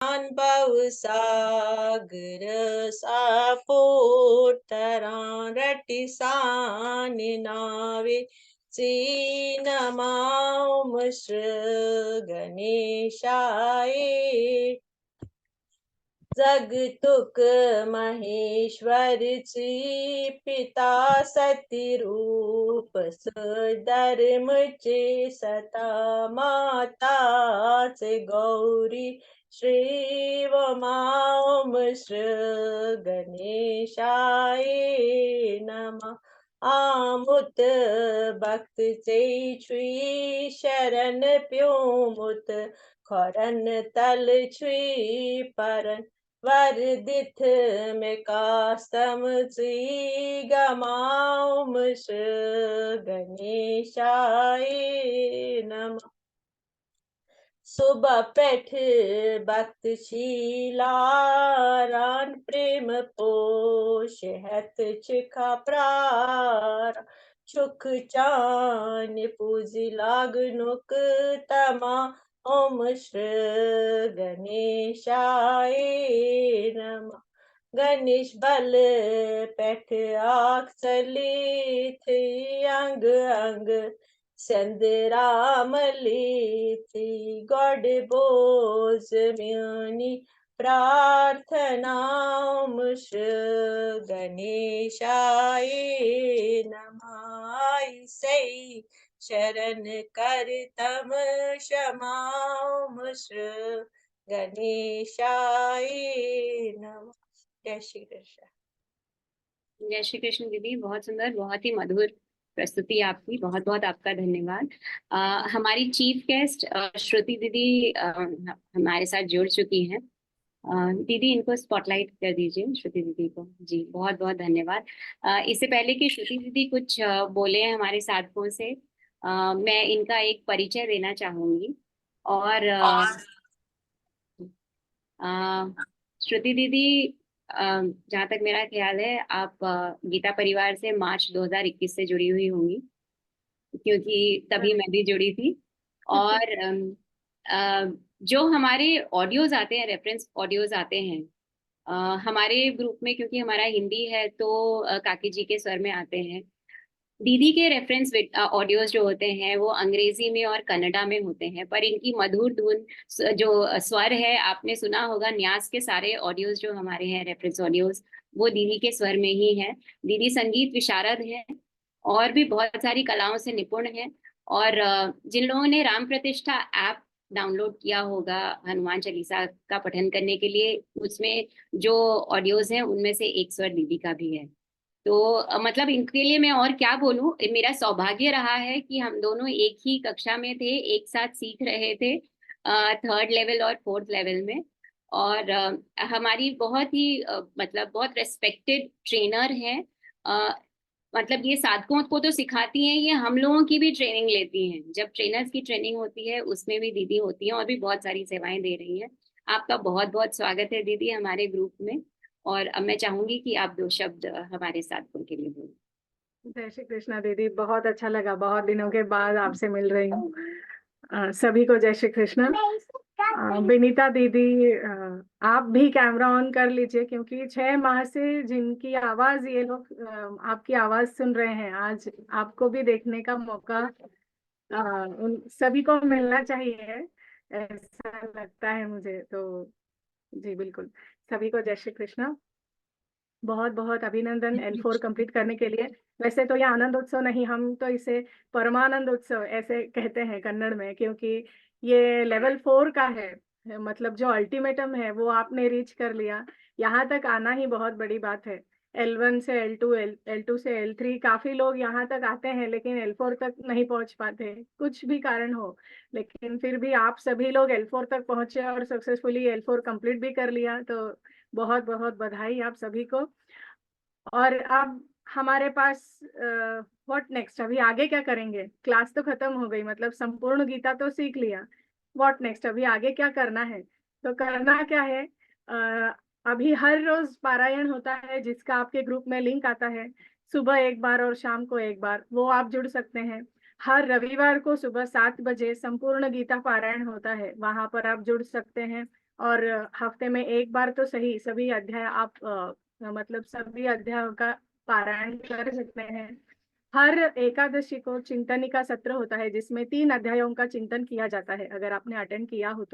भव सागर सापोतरां रटिसान नावे नमामि गणेशाय। जगतुक महेश्वर ची पिता सतीरूप धर्म चे सता माताचे गौरी श्री गणेशाय नमः। आमुत भक्त चे श्री शरण प्योमुत खरन तल छुई परन वर्धित में कास्तम ची गमाउम गणेशाय नमः। सुबह पैठ भक्त शीलारान प्रेम पोष हत चिखा प्रार सुख चान पूजी लागनुक तमा ओम गणेशाय नमः। गणेश बल पैठ आख चली थी अंग अंग संदरामली थी गॉड बोझ म्यूनि प्रार्थना गणेशाय नमः। से शरण कर तम क्षमाम गणेशाय नमः। जय श्री कृष्ण। जय श्री कृष्ण दीदी, बहुत सुंदर, बहुत ही मधुर प्रस्तुति आपकी, बहुत बहुत आपका धन्यवाद। हमारी चीफ गेस्ट श्रुति दीदी हमारे साथ जुड़ चुकी हैं। दीदी इनको स्पॉटलाइट कर दीजिए, श्रुति दीदी को। जी बहुत बहुत धन्यवाद। इससे पहले कि श्रुति दीदी कुछ बोले हैं हमारे साथियों से, मैं इनका एक परिचय देना चाहूंगी। और श्रुति दीदी, जहाँ तक मेरा ख्याल है, आप गीता परिवार से मार्च 2021 से जुड़ी हुई होंगी, क्योंकि तभी मैं भी जुड़ी थी। और जो हमारे ऑडियोज आते हैं, रेफरेंस ऑडियोज आते हैं हमारे ग्रुप में, क्योंकि हमारा हिंदी है तो काकी जी के स्वर में आते हैं। दीदी के रेफरेंस ऑडियोज जो होते हैं वो अंग्रेजी में और कन्नड़ा में होते हैं, पर इनकी मधुर धुन जो स्वर है, आपने सुना होगा, न्यास के सारे ऑडियोज जो हमारे हैं रेफरेंस ऑडियोज, वो दीदी के स्वर में ही है। दीदी संगीत विशारद है और भी बहुत सारी कलाओं से निपुण है। और जिन लोगों ने राम प्रतिष्ठा ऐप डाउनलोड किया होगा हनुमान चालीसा का पठन करने के लिए, उसमें जो ऑडियोज हैं उनमें से एक स्वर दीदी का भी है। तो मतलब इनके लिए मैं और क्या बोलूं। मेरा सौभाग्य रहा है कि हम दोनों एक ही कक्षा में थे, एक साथ सीख रहे थे, थर्ड लेवल और फोर्थ लेवल में। और हमारी बहुत ही मतलब बहुत रेस्पेक्टेड ट्रेनर है। मतलब ये साधकों को तो सिखाती हैं, ये हम लोगों की भी ट्रेनिंग लेती हैं। जब ट्रेनर्स की ट्रेनिंग होती है उसमें भी दीदी होती हैं और भी बहुत सारी सेवाएं दे रही हैं। आपका बहुत बहुत स्वागत है दीदी हमारे ग्रुप में। और अब मैं चाहूंगी कि आप दो शब्द हमारे साथियों के लिए बोलें। जय श्री कृष्णा दीदी, बहुत अच्छा लगा, बहुत दिनों के बाद आपसे मिल रही हूँ। सभी को जय श्री कृष्णा। विनीता दीदी, आप भी कैमरा ऑन कर लीजिए, क्योंकि 6 माह से जिनकी आवाज ये लोग आपकी आवाज सुन रहे हैं, आज आपको भी देखने का मौका उन सभी को मिलना चाहिए, ऐसा लगता है मुझे तो। जी बिल्कुल, सभी को जय श्री कृष्णा। बहुत बहुत अभिनंदन L4 कंप्लीट करने के लिए। वैसे तो ये आनंद उत्सव नहीं, हम तो इसे परमानंद उत्सव ऐसे कहते हैं कन्नड़ में, क्योंकि ये लेवल 4 का है। मतलब जो अल्टीमेटम है वो आपने रीच कर लिया। यहाँ तक आना ही बहुत बड़ी बात है। L1 से L2, L2 से L3 काफी लोग यहाँ तक आते हैं, लेकिन L4 तक नहीं पहुंच पाते, कुछ भी कारण हो। लेकिन फिर भी आप सभी लोग L4 तक पहुंचे और सक्सेसफुली L4 कंप्लीट भी कर लिया, तो बहुत बहुत बधाई आप सभी को। और अब हमारे पास व्हाट नेक्स्ट, अभी आगे क्या करेंगे? क्लास तो खत्म हो गई, मतलब संपूर्ण गीता तो सीख लिया। व्हाट नेक्स्ट, अभी आगे क्या करना है? तो करना क्या है, अभी हर रोज पारायण होता है, जिसका आपके ग्रुप में लिंक आता है। सुबह एक बार और शाम को एक बार, वो आप जुड़ सकते हैं। हर रविवार को सुबह 7 बजे संपूर्ण गीता पारायण होता है, वहां पर आप जुड़ सकते हैं। और हफ्ते में एक बार तो सही सभी अध्याय आप मतलब सभी अध्यायों का पारायण कर सकते हैं। हर एकादशी को चिंतनिका सत्र होता है जिसमें 3 अध्यायों का चिंतन किया जाता है, अगर आपने अटेंड किया हो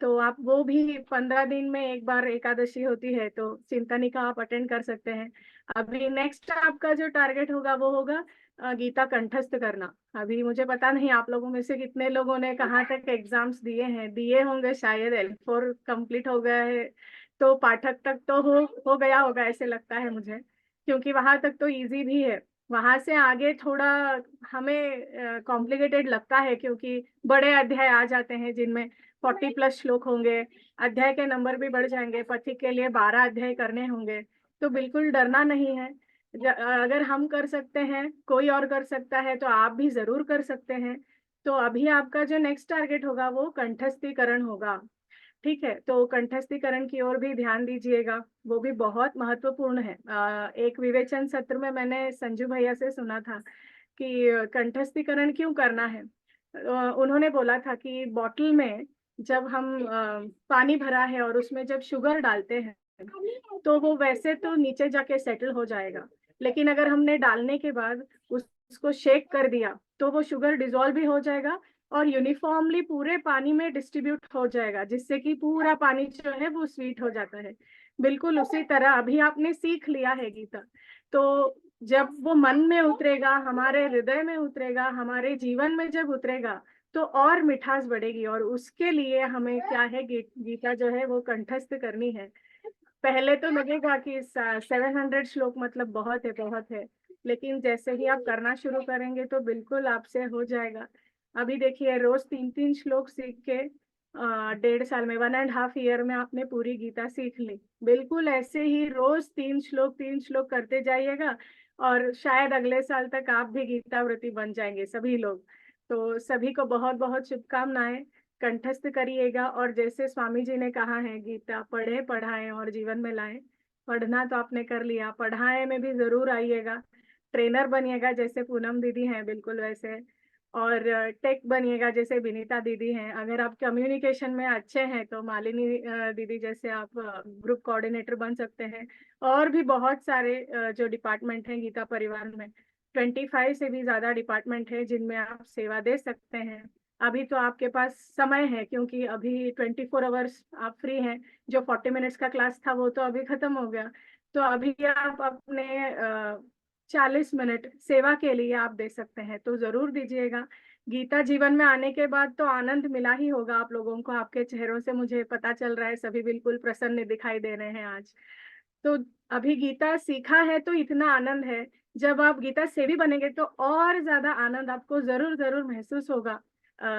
तो आप वो भी 15 दिन में एक बार एकादशी होती है तो चिंतनिका आप अटेंड कर सकते हैं। अभी नेक्स्ट आपका जो टारगेट होगा वो होगा गीता कंठस्थ करना। अभी मुझे पता नहीं आप लोगों में से कितने लोगों ने कहाँ तक एग्जाम्स दिए होंगे, शायद L4 कंप्लीट हो गया है तो पाठक तक तो हो गया होगा ऐसे लगता है मुझे, क्योंकि वहां तक तो इजी भी है। वहां से आगे थोड़ा हमें कॉम्प्लिकेटेड लगता है क्योंकि बड़े अध्याय आ जाते हैं जिनमें 40+ श्लोक होंगे, अध्याय के नंबर भी बढ़ जाएंगे, पथिक के लिए 12 अध्याय करने होंगे। तो बिल्कुल डरना नहीं है। अगर हम कर सकते हैं, कोई और कर सकता है तो आप भी जरूर कर सकते हैं। तो अभी आपका जो नेक्स्ट टारगेट होगा वो कंठस्थीकरण होगा। ठीक है, तो कंठस्थीकरण की ओर भी ध्यान दीजिएगा, वो भी बहुत महत्वपूर्ण है। एक विवेचन सत्र में मैंने संजू भैया से सुना था कि कंठस्थीकरण क्यों करना है। उन्होंने बोला था कि बॉटल में जब हम पानी भरा है और उसमें जब शुगर डालते हैं तो वो वैसे तो नीचे जाके सेटल हो जाएगा, लेकिन अगर हमने डालने के बाद उसको शेक कर दिया तो वो शुगर डिसॉल्व भी हो जाएगा और यूनिफॉर्मली पूरे पानी में डिस्ट्रीब्यूट हो जाएगा, जिससे कि पूरा पानी जो है वो स्वीट हो जाता है। बिल्कुल उसी तरह अभी आपने सीख लिया है गीता, तो जब वो मन में उतरेगा, हमारे हृदय में उतरेगा, हमारे जीवन में जब उतरेगा तो और मिठास बढ़ेगी। और उसके लिए हमें क्या है, गीता जो है वो कंठस्थ करनी है। पहले तो लगेगा कि 700 श्लोक मतलब बहुत है, लेकिन जैसे ही आप करना शुरू करेंगे तो बिल्कुल आपसे हो जाएगा। अभी देखिए रोज 3-3 श्लोक सीख के 1.5 साल में 1.5 ईयर में आपने पूरी गीता सीख ली। बिल्कुल ऐसे ही रोज 3 श्लोक करते जाइएगा और शायद अगले साल तक आप भी गीता व्रती बन जाएंगे सभी लोग। तो सभी को बहुत बहुत शुभकामनाएं। कंठस्थ करिएगा और जैसे स्वामी जी ने कहा है, गीता पढ़े पढ़ाएं और जीवन में लाएं। पढ़ना तो आपने कर लिया, पढ़ाए में भी जरूर आइएगा। ट्रेनर बनिएगा जैसे पूनम दीदी हैं बिल्कुल वैसे, और टेक बनिएगा जैसे विनीता दीदी हैं। अगर आप कम्युनिकेशन में अच्छे हैं तो मालिनी दीदी जैसे आप ग्रुप कोऑर्डिनेटर बन सकते हैं। और भी बहुत सारे जो डिपार्टमेंट हैं गीता परिवार में, 25 से भी ज्यादा डिपार्टमेंट है जिनमें आप सेवा दे सकते हैं। अभी तो आपके पास समय है क्योंकि अभी 24 आवर्स आप फ्री हैं। जो 40 मिनट्स का क्लास था वो तो अभी खत्म हो गया, तो अभी आप अपने 40 मिनट सेवा के लिए आप दे सकते हैं, तो जरूर दीजिएगा। गीता जीवन में आने के बाद तो आनंद मिला ही होगा आप लोगों को। आपके चेहरों से मुझे पता चल रहा है, सभी बिल्कुल प्रसन्न दिखाई दे रहे हैं आज। तो अभी गीता सीखा है तो इतना आनंद है, जब आप गीता सेवी बनेंगे तो और ज्यादा आनंद आपको जरूर जरूर महसूस होगा।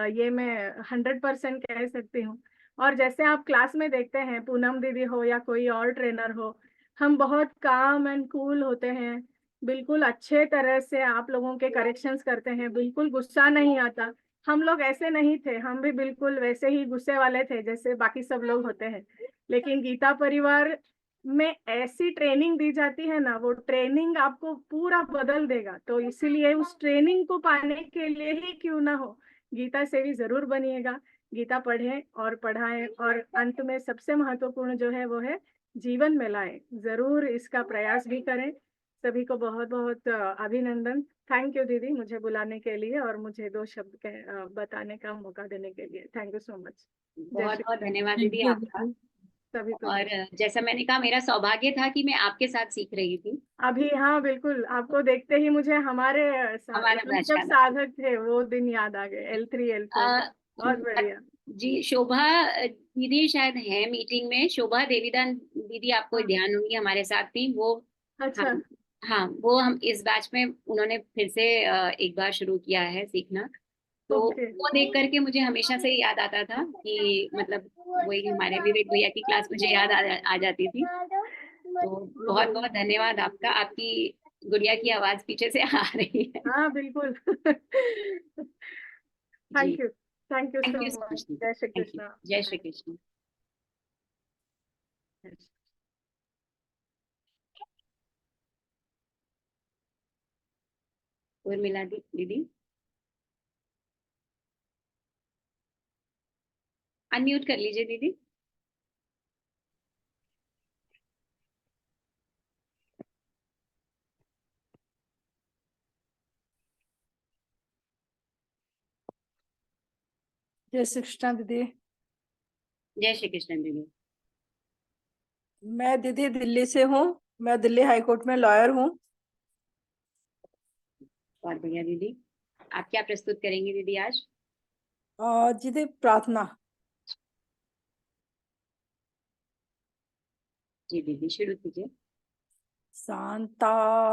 ये मैं 100% कह सकती हूँ। और जैसे आप क्लास में देखते हैं, पूनम दीदी हो या कोई और ट्रेनर हो, हम बहुत काम एंड कूल होते हैं। बिल्कुल अच्छे तरह से आप लोगों के करेक्शंस करते हैं, बिल्कुल गुस्सा नहीं आता। हम लोग ऐसे नहीं थे, हम भी बिल्कुल वैसे ही गुस्से वाले थे जैसे बाकी सब लोग होते हैं। लेकिन गीता परिवार में ऐसी ट्रेनिंग दी जाती है ना, वो ट्रेनिंग आपको पूरा बदल देगा। तो इसीलिए उस ट्रेनिंग को पाने के लिए ही क्यों ना हो, गीता सेवी जरूर बनिएगा। गीता पढ़ें और पढ़ाएं और अंत में सबसे महत्वपूर्ण जो है वो है जीवन में लाएं। जरूर इसका प्रयास भी करें। सभी को बहुत बहुत अभिनंदन। थैंक यू दीदी, मुझे बुलाने के लिए और मुझे 2 शब्द बताने का मौका देने के लिए। Thank you so much. बहुत बहुत धन्यवाद दीदी आपका। सभी को और जैसा मैंने कहा, मेरा सौभाग्य था कि मैं आपके साथ सीख रही थी। अभी। हाँ बिल्कुल, आपको देखते ही मुझे हमारे हमारा हम बैच जब याद साधक थे वो दिन याद आ गए, L3 L4। आ बहुत बढ़िया। जी, शोभा दीदी शायद है मीटिंग में। शोभा देवीदान दीदी, आपको हाँ, ध्यान होंगी, हमारे साथ थी वो। अच्छा। हम हाँ, वो हम इस बैच में उन्होंने फिर से एक बार शुरू किया है सीखना। तो ओके। वो देख करके मुझे हमेशा से याद आता था कि मतलब वही हमारे विवेक भैया की क्लास मुझे याद आ जाती थी। तो बहुत बहुत धन्यवाद आपका। आपकी गुड़िया की आवाज पीछे से आ रही है। हाँ बिल्कुल। जी, thank you thank so you so much. Much दीदी। जय श्री थैंक यू। कृष्णा। जय श्री कृष्ण। उर्मिला दीदी, अनम्यूट कर लीजिए दीदी। जय श्री कृष्णा दीदी। जय श्री कृष्ण दीदी। मैं दीदी दिल्ली से हूँ। मैं दिल्ली हाई कोर्ट में लॉयर हूँ। बहुत बढ़िया दीदी। आप क्या प्रस्तुत करेंगी दीदी आज? दीदी प्रार्थना। जी दीदी शुरू कीजिए। शान्ताकारं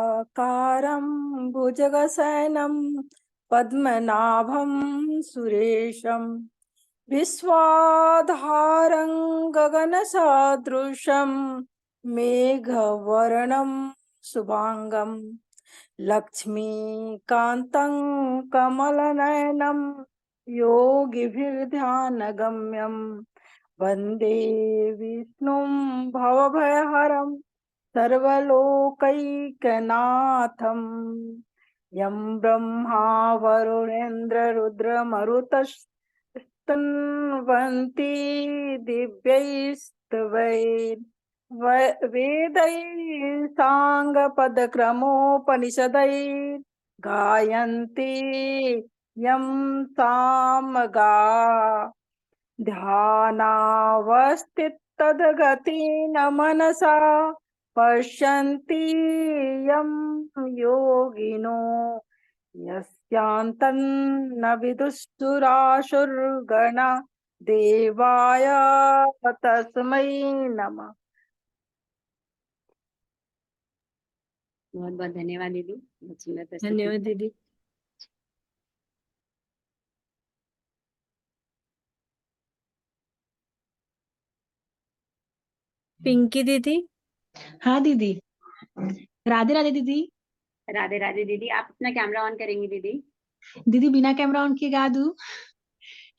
भुजगशयनं पद्मनाभं सुरेशं विश्वाधारं गगनसदृशं मेघवर्णं शुभांगं लक्ष्मीकान्तं कमलनयनं योगिभिर्ध्यानगम्यं वन्दे विष्णुं भवभयहरं सर्वलोकैकनाथम् यं ब्रह्मा वरुणेन्द्ररुद्रमरुतस्तन्वन्ति वेदैः साङ्गपदक्रमोपनिषदैर्गायन्ति यं सामगा ध्यानावस्थिततद्गतेन मनसा पश्यन्ति यं योगिनो यस्यान्तन्न विदुस्तुरासुरगणा देवाय तस्मै नमः। बहुत बहुत धन्यवाद दीदी, बहुत सुंदर प्रस्तुति। धन्यवाद दीदी। पिंकी दीदी। हाँ दीदी। राधे राधे दीदी। राधे राधे दीदी। आप अपना कैमरा ऑन करेंगी दीदी? दीदी बिना कैमरा ऑन किए गा दूं?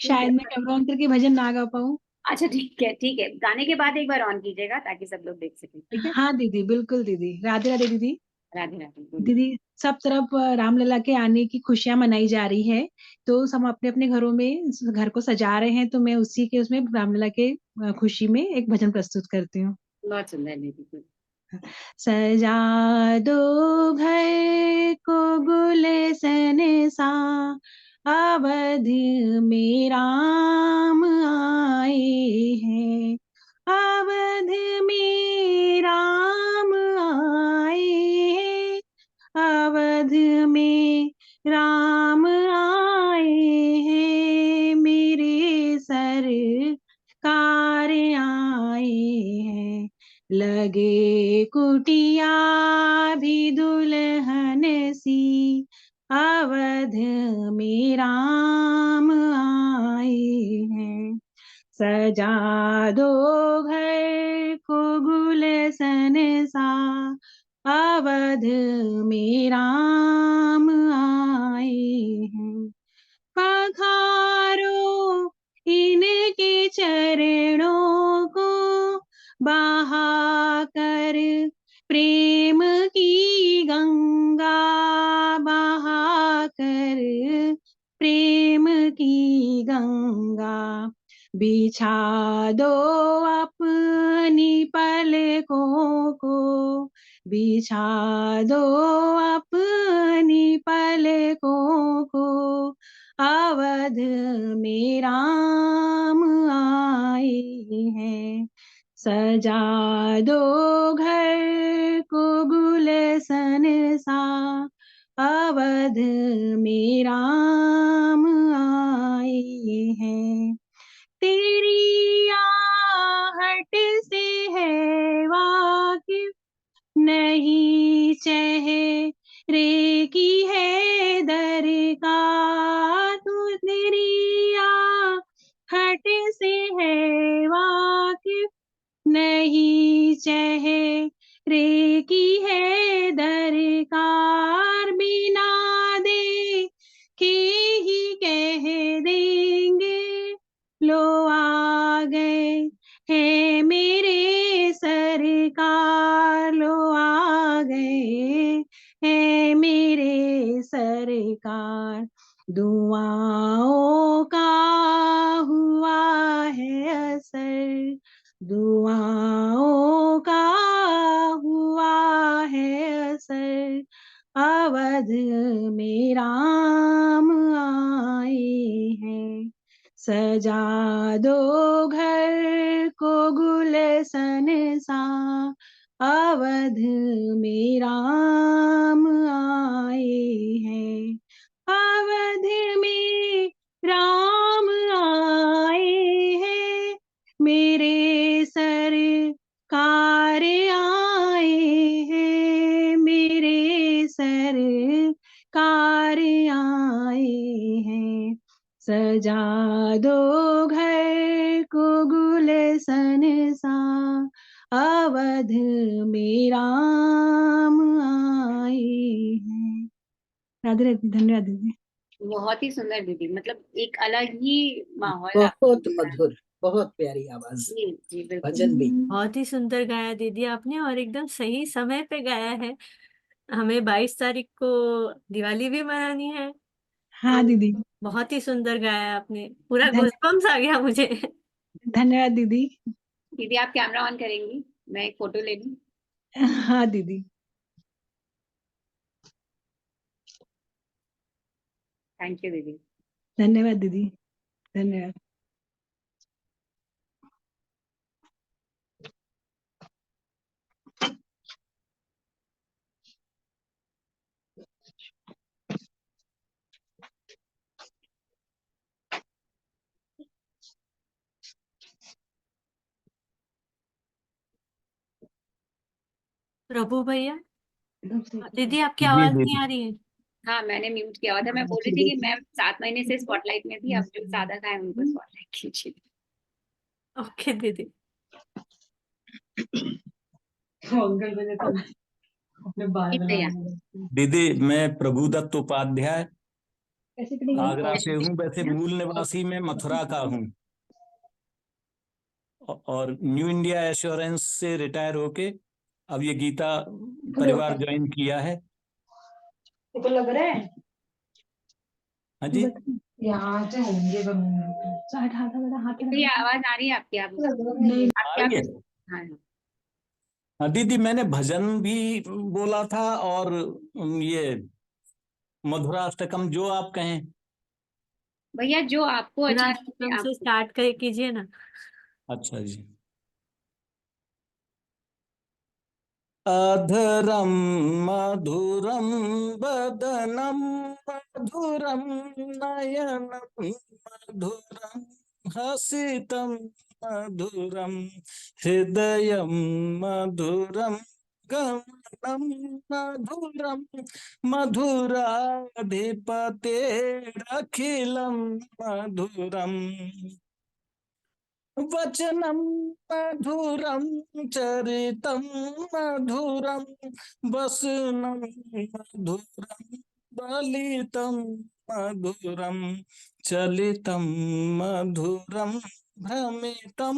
शायद मैं कैमरा ऑन करके भजन ना गा पाऊँ। अच्छा ठीक है ठीक है, गाने के बाद एक बार ऑन कीजिएगा ताकि सब लोग देख सकें, ठीक है? हाँ दीदी बिल्कुल दीदी। राधे राधे दीदी। राधे राधे बोलिए। दीदी सब तरफ रामलला के आने की खुशियां मनाई जा रही है, तो सब अपने अपने घरों में घर को सजा रहे हैं, तो मैं उसी के उसमें रामलला के खुशी में एक भजन प्रस्तुत करती हूँ। बहुत सुंदर दीदी। सजा दो घर को गुलशन सा, अवध में राम आए हैं, अवध में राम आए हैं, अवध में राम आए हैं, मेरे सरकार आए हैं, लगे कुटिया भी दुल्हन सी, अवध में राम आए हैं। सजा दो घर को गुलशन सा, अवध में राम आए हैं। पखारो इनके चरणों को, बहा कर प्रेम की गंगा, बहा कर प्रेम की गंगा, बिछा दो अपनी पलकों को, बिछा दो अपनी पलकों को, अवध में राम आए हैं। सजा दो घर को गुलशन सा, अवध में राम आए हैं। तेरी आहट से है वाकिफ नहीं, चेहरे की है दरकार, तू तेरी आहट से है वाकिफ नहीं, चेहरे की है दरकार, बिना देखे ही कह देंगे लो आ गए है मेरे सरकार, लो आ गए है मेरे सरकार। दुआओं का हुआ है असर, दुआओं का हुआ है असर, अवध में राम आए हैं। सजा दो घर को गुलशन सा, अवध में राम आए हैं, अवध में राम आए हैं, मेरे सरकार आए हैं, मेरे सरकार आए हैं, सजा दो घर को गुलशन सा, अवध में राम आए हैं। राधे राधे, धन्यवाद दीदी। बहुत ही सुंदर दीदी, मतलब एक अलग ही माहौल आपको बहुत मिल रहा है। मधुर, बहुत प्यारी आवाज, जी जी बिल्कुल। भजन भी। बहुत ही सुंदर गाया दीदी आपने, और एकदम सही समय पे गाया है। हमें 22 तारीख को दिवाली भी मनानी है। हाँ दीदी, बहुत ही सुंदर गाया आपने, पूरा धन्य- गूज़बम्स आ गया मुझे। धन्यवाद दीदी। दीदी आप कैमरा ऑन करेंगी, मैं एक फोटो ले लूं। हाँ दीदी, थैंक यू दीदी। धन्यवाद दीदी, धन्यवाद। प्रभु भैया, दीदी आपकी जी आवाज दीदी। नहीं आ रही है। हाँ मैंने म्यूट किया हुआ था, मैं बोल रही थी कि मैं 7 महीने से स्पॉटलाइट में थी, अब जो सादा है उनको स्पॉटलाइट कीजिए। ओके दीदी। भैया दीदी मैं प्रभुदत्त उपाध्याय कैसे करेंगे? आगरा से हूँ, वैसे मूल निवासी मैं मथुरा का हूँ और न्यू इंडिया एश्योरेंस से रिटायर होके अब ये गीता परिवार ज्वाइन किया है। तो लग रहा है हाँ जी। यहाँ से होंगे हाथ भैया आवाज आ रही है आपकी? आप नहीं, आप क्या आइए। हाँ हाँ दीदी, मैंने भजन भी बोला था और ये मधुराष्टकम जो आप कहें। भैया जो आपको अच्छा लगे राष्ट्रम आप। से स्टार्ट कीजिए ना। अच्छा जी। अधरम मधुरम बदनम मधुरम नयनम मधुरम हसितम मधुरम हृदयम मधुरम गमनम मधुरम मधुराधिपतेरखिलम मधुरम वचनं मधुरं चरितं मधुरं वसनं मधुरं बलितं मधुरं चलितं मधुरं भ्रमितं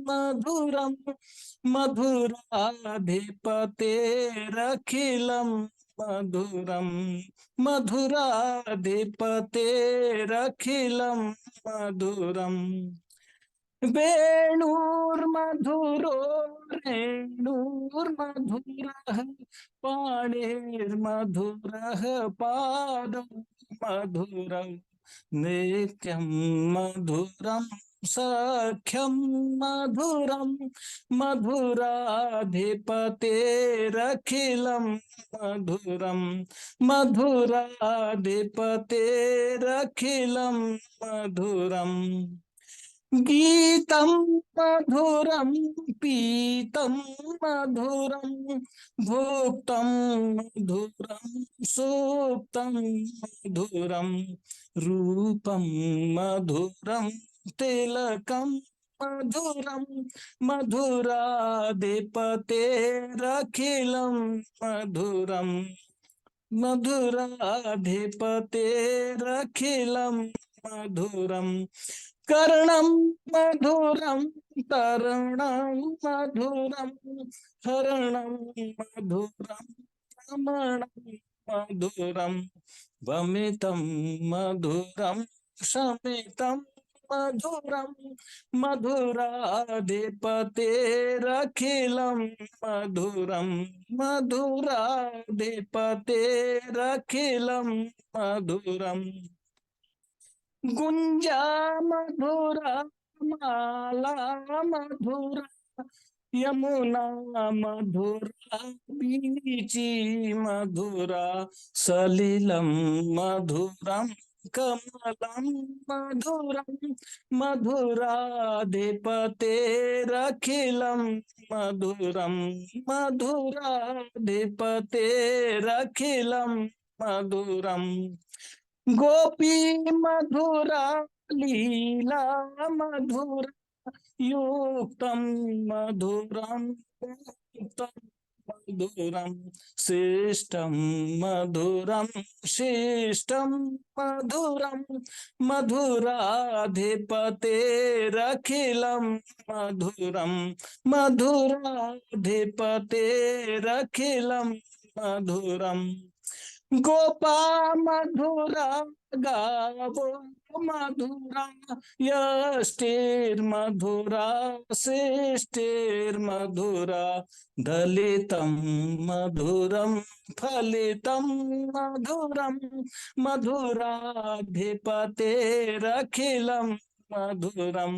मधुरं मधुराधिपतेरखिलं मधुरं मधुराधिपतेरखिलं मधुरम् वेणुर्मधुरो रेणुर्मधुरः पाणिर्मधुरः पादं मधुरं नित्यं मधुरं सख्यं मधुरं मधुराधिपतेरखिलं मधुरं मधुराधिपतेरखिलं मधुरम् गीतं मधुरं पीतं मधुरं भुक्तं मधुरं सुप्तं मधुरं रूपं मधुरं तिलकं मधुरं मधुराधिपतेरखिलं मधुरं मधुराधिपतेरखिलं मधुरम् कर्णं मधुरं तरुणं मधुरं हरणं मधुरं रमणं मधुरं वमितं मधुरं शमितं मधुरं मधुराधिपतेरखिलं मधुरं मधुराधिपतेरखिलं मधुरम् गुंजा मधुरा माला मधुरा यमुना मधुरा बीची मधुरा सलिलम मधुरम कमलम मधुरम मधुराधिपतेरखिलम मधुरम मधुराधिपतेरखिलम मधुरम गोपी मधुरा लीला मधुरा युक्तम मधुरम युक्तम मधुरम शिष्टम मधुरम शिष्टम मधुरम मधुराधिपतेरखिलम मधुरम मधुराधिपतेरखिलम मधुरम गोपा मधुरा गावो मधुरा यष्टिर्मधुरा शिष्टिर्मधुरा दलितं मधुरं फलितं मधुरं मधुराधिपतेरखिलं मधुरं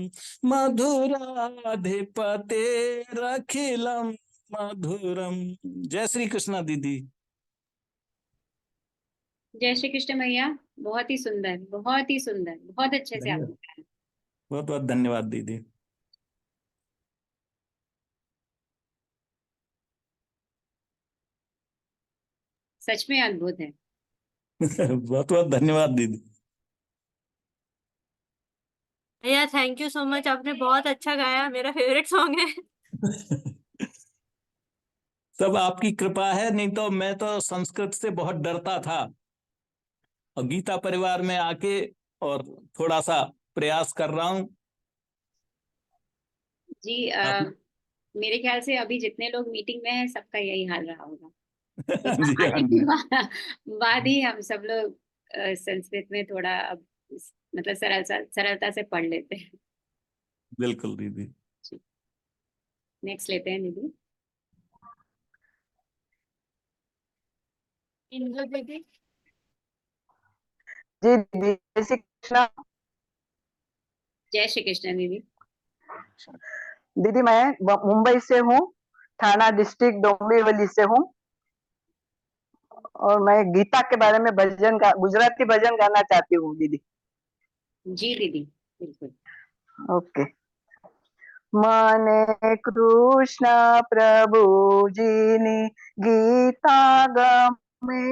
मधुराधिपतेरखिलं मधुरम। जय श्री कृष्णा दीदी। जय श्री कृष्ण भैया, बहुत ही सुंदर, बहुत ही सुंदर, बहुत अच्छे से आपने गाया। बहुत बहुत धन्यवाद दीदी। सच में अद्भुत है। बहुत बहुत धन्यवाद दीदी। भैया थैंक यू सो मच, आपने बहुत अच्छा गाया, मेरा फेवरेट सॉन्ग है। सब आपकी कृपा है, नहीं तो मैं तो संस्कृत से बहुत डरता था, और गीता परिवार में आके और थोड़ा सा प्रयास कर रहा हूँ। जी आप- मेरे ख्याल से अभी जितने लोग मीटिंग में हैं सबका यही हाल रहा होगा। जी हाँ आने के जी। बाद ही हम सब लोग संस्कृत में थोड़ा अब मतलब सरलता से पढ़ लेते हैं। बिल्कुल दीदी। नेक्स्ट लेते हैं दीदी। इंदु दीदी। जी दीदी, जय श्री कृष्णा। जय श्री कृष्ण दीदी। दीदी मैं मुंबई से हूँ, थाना डिस्ट्रिक्ट डोंबिवली से हूँ, और मैं गीता के बारे में गुजराती भजन गाना चाहती हूँ दीदी। जी दीदी बिल्कुल। ओके। મને કૃષ્ણ પ્રભુજીની ગીતા ગમે,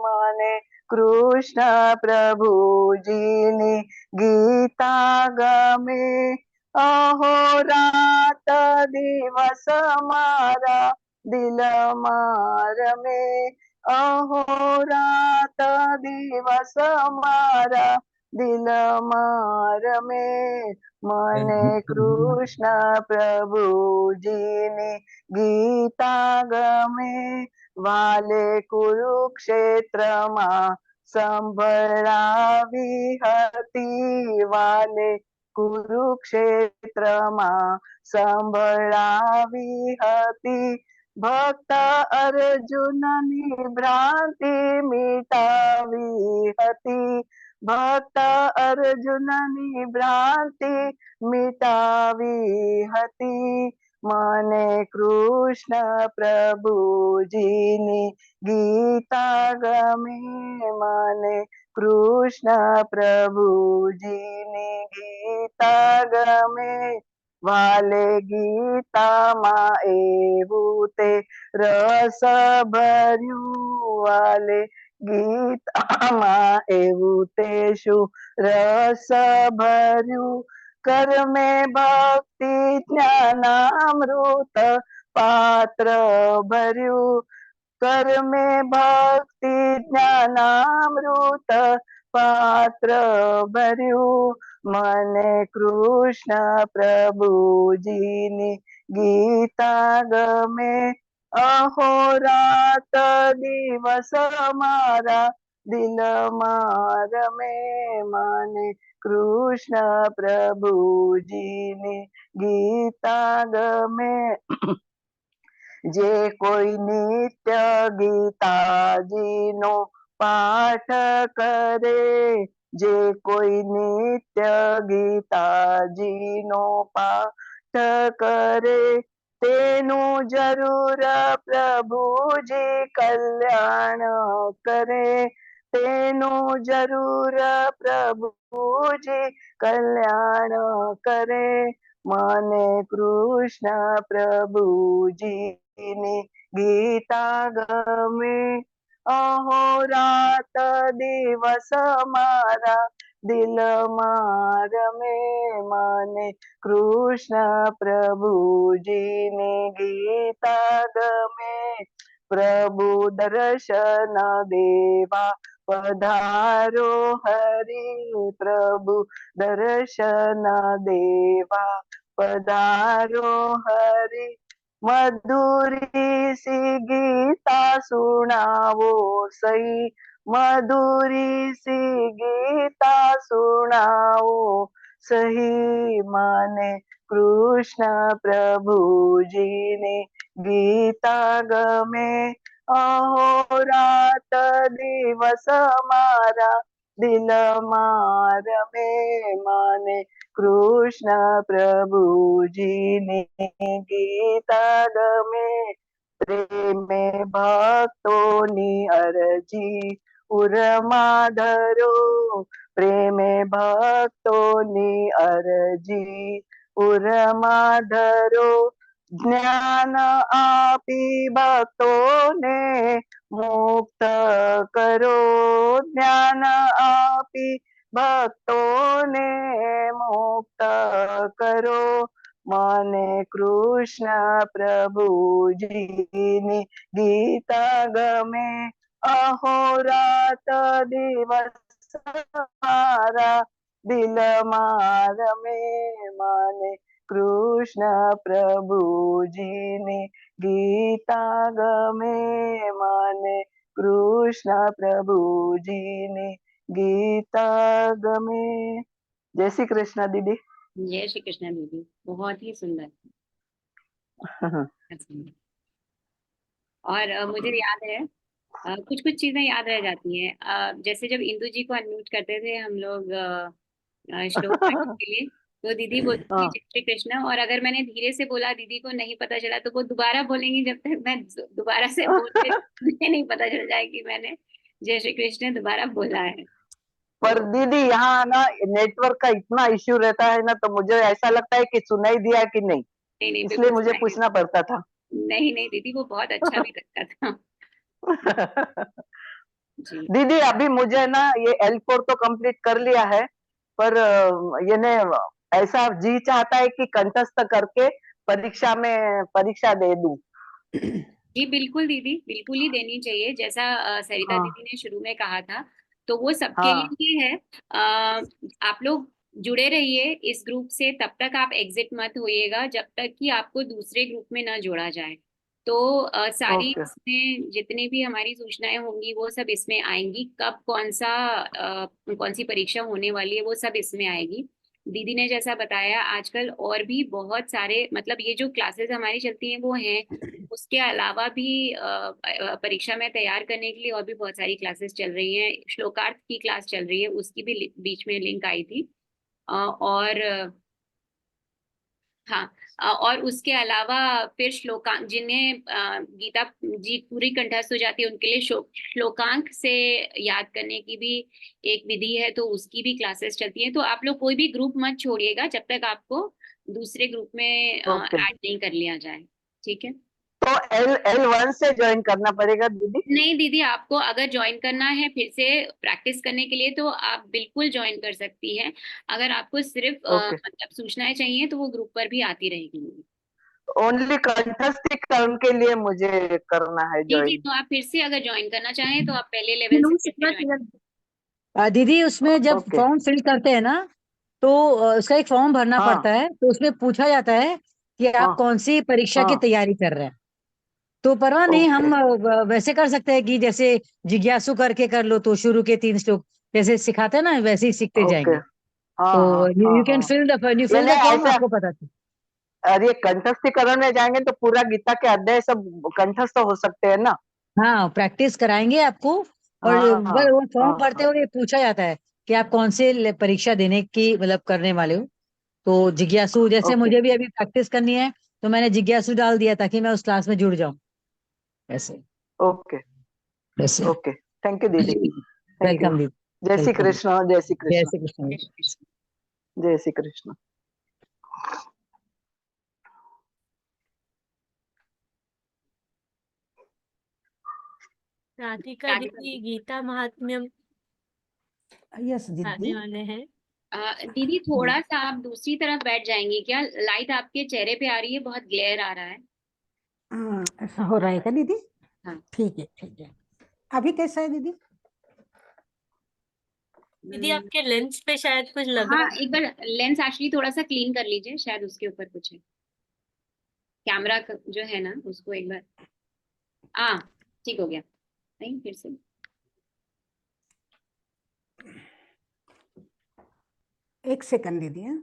મને કૃષ્ણ પ્રભુજીની ગીતા ગમે, અહોરાત દિવસ મારા દિલમાં રમે, અહોરાત દિવસ મારા દિલમાં રમે, મને કૃષ્ણ પ્રભુજીની ગીતા ગમે, વાલે કુરુક્ષેત્રમાં સંભળાવી હતી, વાલે કુરુક્ષેત્રમાં સંભળાવી હતી, ભક્ત અર્જુનની ભ્રાંતિ મિટાવી હતી, ભક્ત અર્જુનની ભ્રાંતિ મિટાવી હતી, મને કૃષ્ણ પ્રભુજીની ગીતા ગમે, મને કૃષ્ણ પ્રભુજીની ગીતા ગમે, વાલે ગીતામાં એવું તે રસ ભર્યું, વાલે ગીતામાં એવું તે શું રસ ભર્યું, કર્મે ભક્તિ જ્ઞાનામૃત પાત્ર ભર્યું, કર્મે ભક્તિ જ્ઞાનામૃત પાત્ર ભર્યું, મને કૃષ્ણ પ્રભુજીની ગીતા ગમે, અહોરાત દિવસ મારા દિલમાં રમે, મને કૃષ્ણ પ્રભુજીની ગીતા ગમે, જે કોઈ નિત્ય ગીતાજીનો પાઠ કરે, जे कोई नित्य गीता जीनो पाठ करे तेनु जरूर प्रभुजी कल्याण करे तेनु जरूर प्रभुजी कल्याण करे मने कृष्ण प्रभुजी ની ગીતા ગમે અહોરાત દિવસ મારા દિલમાં રમે મને કૃષ્ણ પ્રભુજીની ગીતા ગમે પ્રભુ દર્શન દેવા પધારો હરિ પ્રભુ દર્શન દેવા પધારો હરિ मधुरी सी गीता सुनावो सही मधुरी सी गीता सुनावो सही माने कृष्ण प्रभुजी ने गीता गमे अहोरात दिवस मारा दिल रमे माने कृष्ण प्रभुजी ने गीता गमे प्रेमे भक्तोनी अरजी उरमा धरो प्रेमे भक्तोनी अरजी उरमा धरो ज्ञान आपी भक्तोने मुक्त करो ज्ञान आपी भक्तोने मुक्त करो मने कृष्ण प्रभुजीनी गीता गमे अहोरात दिवस मारा दिल रमे मने कृष्ण प्रभुजीनी गीता गमे मने कृष्ण प्रभुजीनी गीता गमे जय श्री कृष्ण दीदी जय श्री कृष्ण दीदी, बहुत ही सुंदर। और मुझे याद है कुछ कुछ चीजें याद रह जाती हैं। जैसे जब इंदु जी को अनम्यूट करते थे हम लोग श्लोक पढ़ने के लिए, तो दीदी बोलती थी जय श्री कृष्ण, और अगर मैंने धीरे से बोला दीदी को नहीं पता चला तो वो दोबारा बोलेंगी जब तक मैं दोबारा से बोलते मुझे नहीं पता चल जाए कि मैंने जय श्री कृष्ण दोबारा बोला है। पर दीदी यहाँ ना नेटवर्क का इतना इश्यू रहता है ना, तो मुझे ऐसा लगता है कि सुनाई दिया कि नहीं, नहीं इसलिए मुझे पूछना पड़ता था। नहीं दीदी, वो बहुत अच्छा भी लगता था। जी दीदी अभी मुझे ना ये L4 तो कंप्लीट कर लिया है, पर ये ने ऐसा जी चाहता है कि कंठस्थ करके परीक्षा दे दूं। जी बिल्कुल दीदी, बिल्कुल ही देनी चाहिए। जैसा सरिता हाँ। दीदी ने शुरू में कहा था, तो वो सबके हाँ। लिए ही है। आप लोग जुड़े रहिए इस ग्रुप से, तब तक आप एग्जिट मत होइएगा जब तक कि आपको दूसरे ग्रुप में ना जोड़ा जाए। तो सारी ओके। इसमें जितनी भी हमारी सूचनाएं होंगी वो सब इसमें आएंगी। कब कौन सी परीक्षा होने वाली है वो सब इसमें आएगी। दीदी ने जैसा बताया, आजकल और भी बहुत सारे, मतलब ये जो क्लासेस हमारी चलती हैं वो हैं, उसके अलावा भी परीक्षा में तैयार करने के लिए और भी बहुत सारी क्लासेस चल रही हैं। श्लोकार्थ की क्लास चल रही है, उसकी भी बीच में लिंक आई थी। और हाँ, और उसके अलावा फिर श्लोकांक, जिन्हें गीता जी पूरी कंठस्थ हो जाती है उनके लिए श्लोकांक से याद करने की भी एक विधि है, तो उसकी भी क्लासेस चलती हैं। तो आप लोग कोई भी ग्रुप मत छोड़िएगा जब तक आपको दूसरे ग्रुप में ऐड नहीं कर लिया जाए, ठीक है? तो L1 से ज्वाइन करना पड़ेगा दीदी? नहीं दीदी, आपको अगर ज्वाइन करना है फिर से प्रैक्टिस करने के लिए तो आप बिल्कुल ज्वाइन कर सकती हैं। अगर आपको सिर्फ मतलब सूचनाएं चाहिए तो वो ग्रुप पर भी आती रहेगी। ओनली कंठस्थीकरण के लिए मुझे करना है जी ज्वाइन। तो आप फिर से अगर ज्वाइन करना चाहें तो आप पहले लेवल से फिर से ज्वाइन। दीदी उसमें जब ओके। फॉर्म फिल करते हैं ना, तो उसका एक फॉर्म भरना हाँ। पड़ता है, तो उसमें पूछा जाता है कि आप हाँ। कौन सी परीक्षा की हाँ। तैयारी कर रहे हैं। तो परवाह नहीं, हम वैसे कर सकते हैं कि जैसे जिज्ञासु करके कर लो, तो शुरू के 3 श्लोक जैसे सिखाते हैं ना, वैसे ही सीखते ओके। जाएंगे। हाँ। तो हाँ। यू कैन फिल द यानी फॉर्म, ऐसा आपको पता चले। अरे कंठस्थीकरण में जाएंगे तो पूरा गीता के अध्याय सब कंठस्थ हो सकते हैं ना? हाँ, प्रैक्टिस कराएंगे आपको। और हाँ। वो फॉर्म हाँ। भरते हुए पूछा जाता है कि आप कौन से परीक्षा देने की मतलब करने वाले हो। तो जिज्ञासु जैसे ओके मुझे भी अभी प्रैक्टिस करनी है, तो मैंने जिज्ञासु डाल दिया ताकि मैं उस क्लास में जुड़ जाऊं। ऐसे ओके ऐसे। ओके, थैंक यू दीदी, थैंक यू। वेलकम दीदी। जय श्री वेलकम। कृष्ण, जय श्री जय कृष्ण, श्री कृष्ण। जय श्री कृष्ण। राधिका दीदी गीता महात्म्यम यस आने दीदी। वाले हैं। दीदी थोड़ा सा आप दूसरी तरफ बैठ जाएंगी क्या? लाइट आपके चेहरे पे आ रही है, बहुत ग्लेयर आ रहा है। हाँ, ऐसा हो रहा है क्या दीदी? हाँ। ठीक है ठीक है। अभी कैसा है दीदी? दीदी आपके लेंस पे शायद कुछ लगा हाँ, है। एक बार लेंस एक्चुअली थोड़ा सा क्लीन कर लीजिए, शायद उसके ऊपर कुछ है। कैमरा जो है ना उसको एक बार, हाँ ठीक हो गया। नहीं, फिर से। एक सेकंड दीदी। हाँ?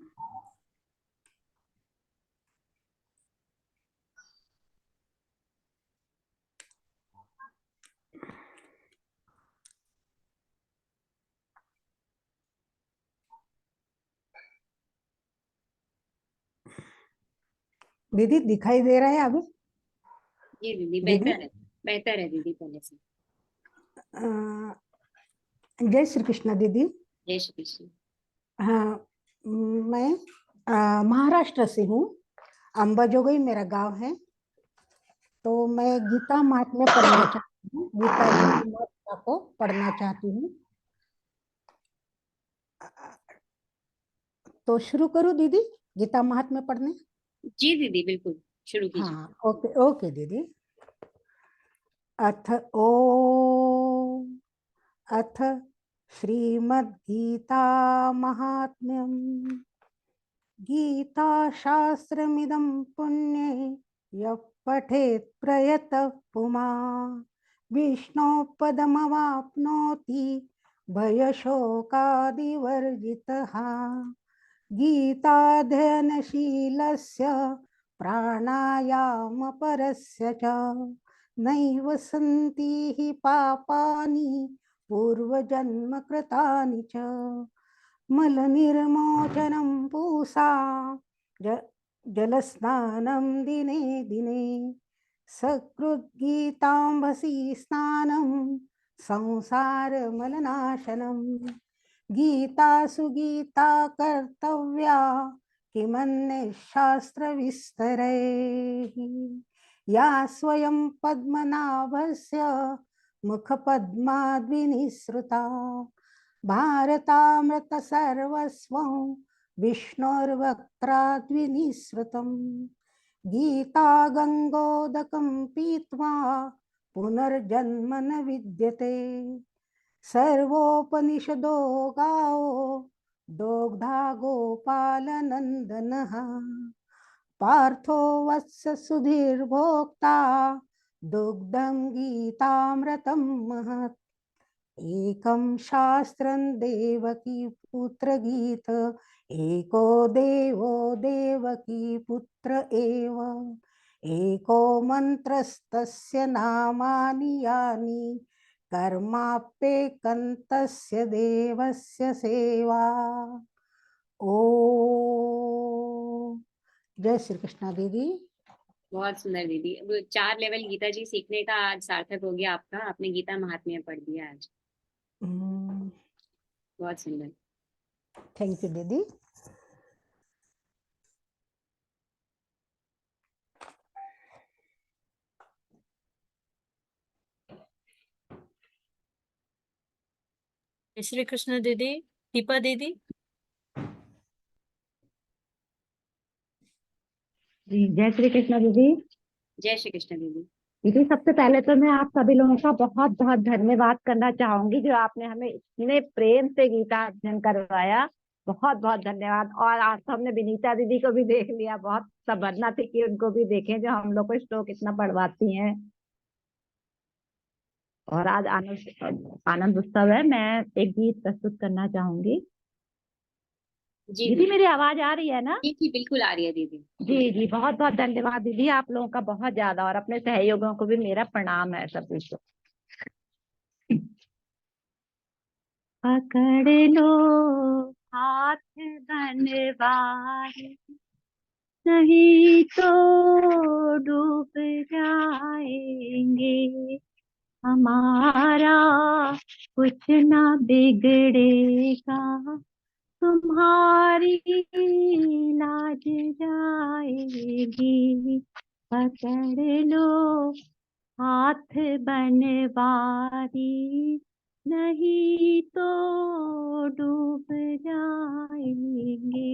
दीदी दिखाई दे रहा है अभी? जी दीदी, दीदी बेहतर है दीदी पहले से। अ, जय श्री कृष्ण दीदी। जय श्री कृष्ण। हाँ, मैं महाराष्ट्र से हूँ। अंबाजोगाई मेरा गांव है। तो मैं गीता महात्म्य पढ़ना चाहती हूँ, गीता जी की महत्ता को पढ़ना चाहती हूँ। तो शुरू करूँ दीदी गीता महात्म्य पढ़ने? जी दीदी बिल्कुल, शुरू कीजिए। हाँ, ओके ओके दीदी। अथ ओ अथ श्रीमद्गीता महात्म्यम्। गीता शास्त्रमिदं पुण्ये यः पठेत् प्रयतः पुमान् विष्णोपदमवाप्नोति भयशोकादिवर्जितः। गीताध्ययनशीलस्य प्राणायामपरस्य च नैव सन्ति हि पापानि पूर्वजन्मकृतानि च। मलनिर्मोचनं पूसा जलस्नानं दिने दिने सकृद्गीताम्भसि स्नानं संसारमलनाशनं। गीता सुगीता कर्तव्या किमन्यः शास्त्रविस्तरैः। या स्वयं पद्मनाभस्य मुखपद्माद्विनिसृता भारतामृत सर्वस्वं विष्णोर्वक्त्राद्विनिसृतं। गीता गंगोदकं पीत्वा पुनर्जन्म न विद्यते। सर्वोपनिषदो गावो दोग्धा गोपालनन्दनः। पार्थो वत्स सुधीर्भोक्ता दुग्धं गीतामृतं महत्। एकं शास्त्रं देवकी पुत्र गीत एको देवो देवकी पुत्र एव। एको मंत्रस्तस्य नामानि यानि कर्माप्येकन्तस्य देवस्य सेवा। ओ जय श्री कृष्णा दीदी। बहुत सुंदर दीदी। अब 4 लेवल गीता जी सीखने का आज सार्थक हो गया आपका, आपने गीता महात्म्य पढ़ दिया आज। बहुत सुंदर। थैंक यू दीदी। जय श्री कृष्ण दीदी। दीपा दीदी। जी जय श्री कृष्ण दीदी। जय श्री कृष्ण दीदी। दीदी सबसे पहले तो मैं आप सभी लोगों का बहुत बहुत धन्यवाद करना चाहूंगी, जो आपने हमें इतने प्रेम से गीता अध्ययन करवाया। बहुत बहुत धन्यवाद। और आज तो हमने विनीता दीदी को भी देख लिया, बहुत तमन्ना थी कि उनको भी देखें, जो हम लोग को श्लोक इतना पढ़वाती हैं। और आज आनंद उत्सव है। मैं एक गीत प्रस्तुत करना चाहूंगी। जी दीदी मेरी आवाज आ रही है ना? जी बिल्कुल आ रही है दीदी। जी जी, बहुत बहुत धन्यवाद दीदी आप लोगों का, बहुत ज्यादा। और अपने सहयोगियों को भी मेरा प्रणाम है सभी को। पकड़ लो हाथ बनवारी, नहीं तो डूब जाएंगे, हमारा कुछ ना बिगड़ेगा, तुम्हारी लाज जाएगी। पकड़ लो हाथ बनवारी, नहीं तो डूब जाएंगे।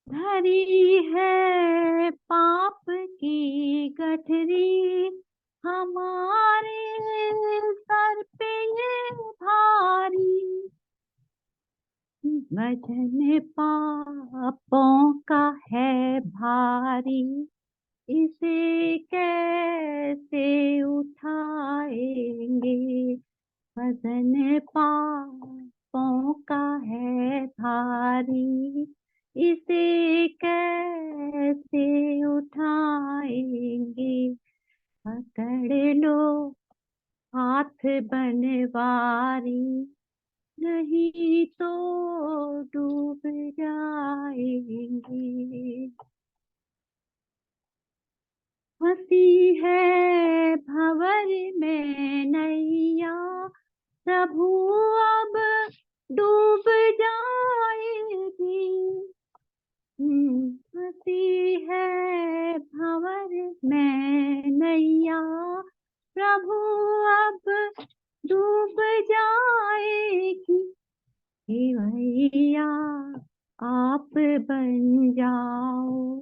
धरी है पाप की गठरी हमारे सर पे ये भारी, वजन पापों का है भारी, इसे कैसे उठाएंगे, वजन पापों का है भारी, इसे कैसे उठाएंगे। पकड़ लो हाथ बनवारी, नहीं तो डूब जाएंगे। फंसी है भंवर में नैया, प्रभु अब डूब जाएगी। फंसी है भंवर में नैया, प्रभु अब डूब जाएगी। हे भैया आप बन जाओ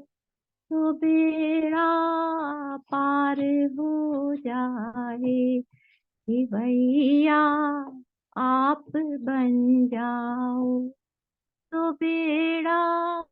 तो बेड़ा पार हो जाए, हे भैया आप बन जाओ तो बेड़ा